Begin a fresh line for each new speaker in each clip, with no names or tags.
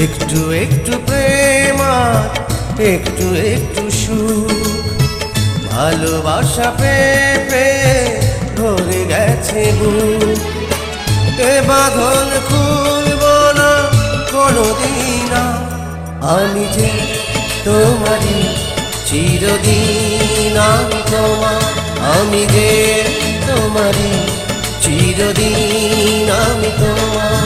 একটু একটু প্রেম আর একটু একটু সুখ, ভালোবাসা পেয়ে ভরে গেছে বুক। এ বাঁধন খুলব না কোনোদিন, আমি যে তোমারই চিরদিন। আমি তোমার, আমি যে তোমারই চিরদিন। আমি তোমার।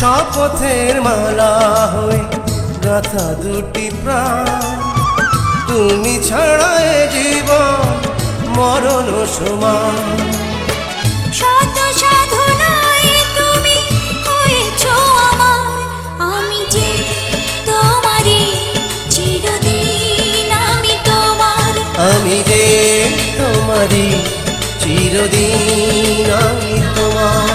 শপথের মালা হয়ে গাঁথা দুটি প্রাণ, তুমি ছাড়া এ জীবন মরণ সমান।
শত সাধনায় তুমি হয়েছো আমার, আমি যে তোমারই চিরদিন। আমি তোমার,
আমি যে তোমারই চিরদিন। আমি তোমার।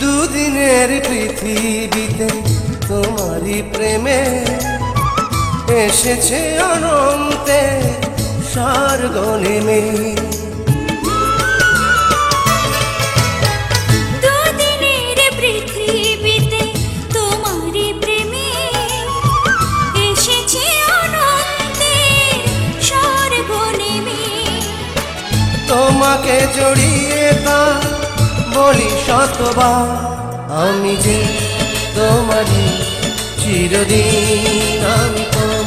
দুদিনের পৃথিবীতে তোমারই প্রেমে এসেছে অনন্তে স্বর্গ নেমে।
দুদিনের পৃথিবীতে তোমারই প্রেমে এসেছে অনন্তে স্বর্গ নেমে।
তোমাকে জড়িয়ে তা বলি শতবার, আমি যে তোমারই চিরদিন। আমি তোমার।